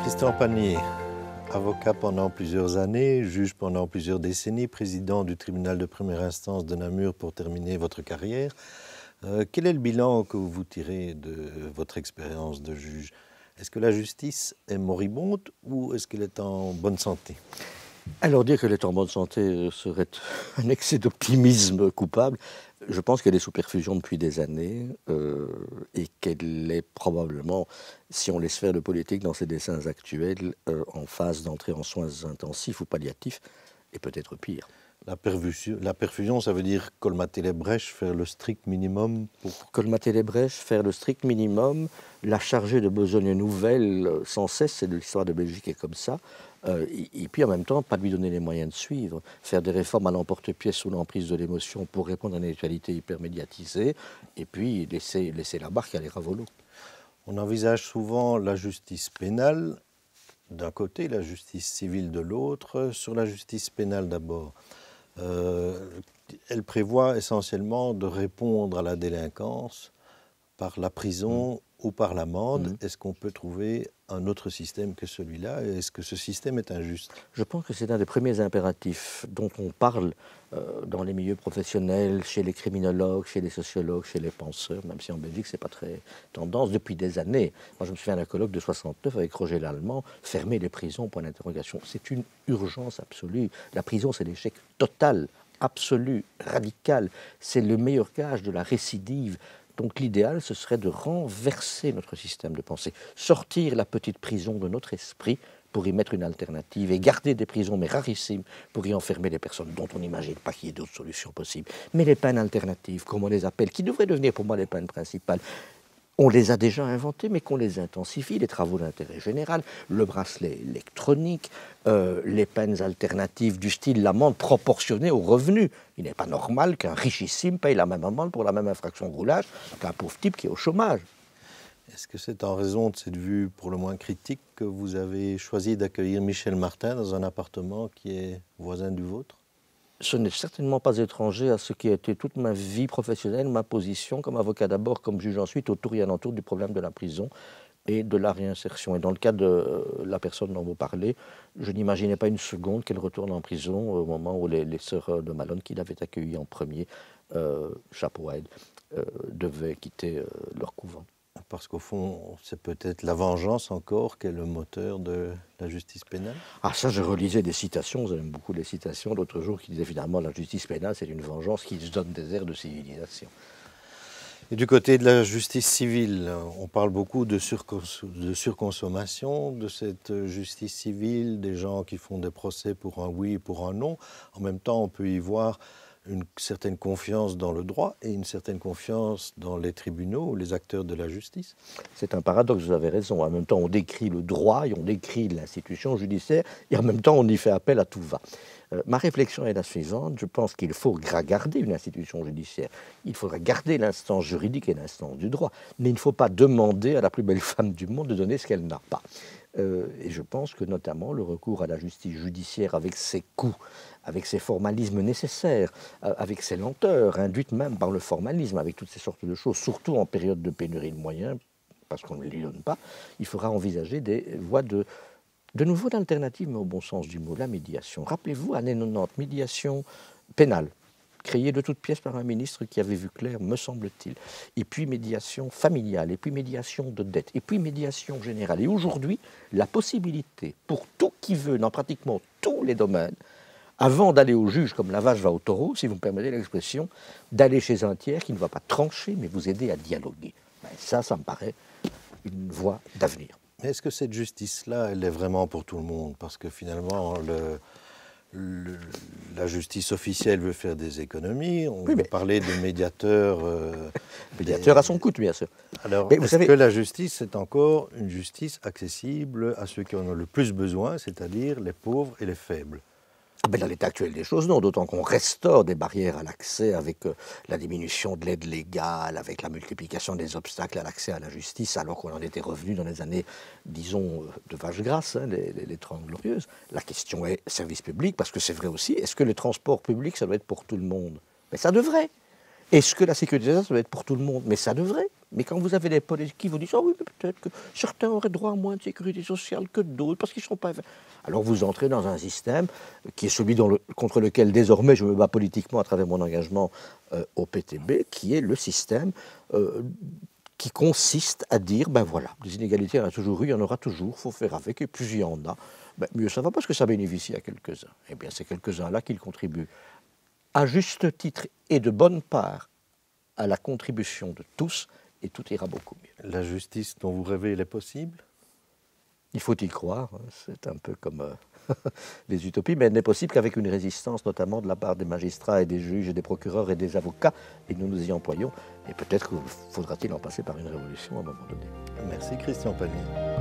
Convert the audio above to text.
Christian Panier, avocat pendant plusieurs années, juge pendant plusieurs décennies, président du tribunal de première instance de Namur pour terminer votre carrière. Quel est le bilan que vous tirez de votre expérience de juge? Est-ce que la justice est moribonde ou est-ce qu'elle est en bonne santé? Alors dire qu'elle est en bonne santé serait un excès d'optimisme coupable. Je pense qu'elle est sous perfusion depuis des années et qu'elle est probablement, si on laisse faire le politique dans ses dessins actuels, en phase d'entrer en soins intensifs ou palliatifs, et peut-être pire. La perfusion, ça veut dire colmater les brèches, faire le strict minimum pour... Colmater les brèches, faire le strict minimum, la charger de besognes nouvelles sans cesse, c'est de l'histoire de Belgique est comme ça, et puis en même temps, pas lui donner les moyens de suivre, faire des réformes à l'emporte-pièce sous l'emprise de l'émotion pour répondre à une actualité hyper médiatisée, et puis laisser la barque aller à volo. On envisage souvent la justice pénale d'un côté, la justice civile de l'autre. Sur la justice pénale d'abord, elle prévoit essentiellement de répondre à la délinquance par la prison ou par l'amende. Est-ce qu'on peut trouver un autre système que celui-là? Est-ce que ce système est injuste? Je pense que c'est un des premiers impératifs dont on parle dans les milieux professionnels, chez les criminologues, chez les sociologues, chez les penseurs, même si en Belgique c'est pas très tendance depuis des années. Moi je me souviens d'un colloque de 69 avec Roger Lallemand, fermer les prisons, point d'interrogation. C'est une urgence absolue. La prison c'est l'échec total, absolu, radical. C'est le meilleur gage de la récidive. Donc l'idéal, ce serait de renverser notre système de pensée, sortir la petite prison de notre esprit pour y mettre une alternative et garder des prisons, mais rarissimes, pour y enfermer les personnes dont on n'imagine pas qu'il y ait d'autres solutions possibles. Mais les peines alternatives, comme on les appelle, qui devraient devenir pour moi les peines principales, on les a déjà inventées, mais qu'on les intensifie, les travaux d'intérêt général, le bracelet électronique, les peines alternatives du style l'amende proportionnée aux revenus. Il n'est pas normal qu'un richissime paye la même amende pour la même infraction de roulage qu'un pauvre type qui est au chômage. Est-ce que c'est en raison de cette vue pour le moins critique que vous avez choisi d'accueillir Michel Martin dans un appartement qui est voisin du vôtre? Ce n'est certainement pas étranger à ce qui a été toute ma vie professionnelle, ma position comme avocat d'abord, comme juge ensuite, autour et alentour du problème de la prison et de la réinsertion. Et dans le cas de la personne dont vous parlez, je n'imaginais pas une seconde qu'elle retourne en prison au moment où les sœurs de Malone, qui l'avaient accueillie en premier, chapeau à elles, devaient quitter leur couvent. Parce qu'au fond, c'est peut-être la vengeance encore qui est le moteur de la justice pénale? Ah ça, je relisais des citations, j'aime beaucoup les citations l'autre jour qui disaient finalement la justice pénale, c'est une vengeance qui se donne des airs de civilisation. Et du côté de la justice civile, on parle beaucoup de surconsommation de cette justice civile, des gens qui font des procès pour un oui et pour un non. En même temps, on peut y voir une certaine confiance dans le droit et une certaine confiance dans les tribunaux ou les acteurs de la justice. C'est un paradoxe, vous avez raison. En même temps, on décrit le droit et on décrit l'institution judiciaire et en même temps, on y fait appel à tout va. Ma réflexion est la suivante. Je pense qu'il faut garder une institution judiciaire. Il faudra garder l'instance juridique et l'instance du droit. Mais il ne faut pas demander à la plus belle femme du monde de donner ce qu'elle n'a pas. Et je pense que notamment le recours à la justice judiciaire avec ses coûts, avec ses formalismes nécessaires, avec ses lenteurs, induites même par le formalisme, avec toutes ces sortes de choses, surtout en période de pénurie de moyens, parce qu'on ne les donne pas, il faudra envisager des voies de nouveau d'alternatives, mais au bon sens du mot, la médiation. Rappelez-vous, années 90, médiation pénale, créée de toutes pièces par un ministre qui avait vu clair, me semble-t-il. Et puis médiation familiale, et puis médiation de dette, et puis médiation générale. Et aujourd'hui, la possibilité pour tout qui veut, dans pratiquement tous les domaines, avant d'aller au juge comme la vache va au taureau, si vous me permettez l'expression, d'aller chez un tiers qui ne va pas trancher, mais vous aider à dialoguer. Ben ça me paraît une voie d'avenir. Mais est-ce que cette justice-là, elle est vraiment pour tout le monde? Parce que finalement, la justice officielle veut faire des économies. On veut parler de médiateurs. Médiateur à son coût, bien sûr. Alors, est-ce que la justice est encore une justice accessible à ceux qui en ont le plus besoin, c'est-à-dire les pauvres et les faibles? Dans l'état actuel des choses, non, d'autant qu'on restaure des barrières à l'accès avec la diminution de l'aide légale, avec la multiplication des obstacles à l'accès à la justice, alors qu'on en était revenu dans les années, disons, de vache grasse, hein, les 30 glorieuses. La question est service public, parce que c'est vrai aussi, est-ce que le transport public, ça doit être pour tout le monde? Mais ça devrait. Est-ce que la sécurité, ça doit être pour tout le monde? Mais ça devrait. Mais quand vous avez des politiques qui vous disent « Ah oui, mais peut-être que certains auraient droit à moins de sécurité sociale que d'autres, parce qu'ils ne sont pas... » Alors vous entrez dans un système qui est celui contre lequel désormais je me bats politiquement à travers mon engagement au PTB, qui est le système qui consiste à dire « Ben voilà, des inégalités, il y en a toujours eu, il y en aura toujours, il faut faire avec, et plus il y en a, ben mieux ça va parce que ça bénéficie à quelques-uns. » Eh bien, c'est quelques-uns-là qui contribuent à juste titre et de bonne part à la contribution de tous, et tout ira beaucoup mieux. La justice dont vous rêvez, elle est possible? Il faut y croire, c'est un peu comme les utopies, mais elle n'est possible qu'avec une résistance, notamment de la part des magistrats et des juges et des procureurs et des avocats, et nous nous y employons, et peut-être faudra-t-il en passer par une révolution à un moment donné. Merci Christian Panier.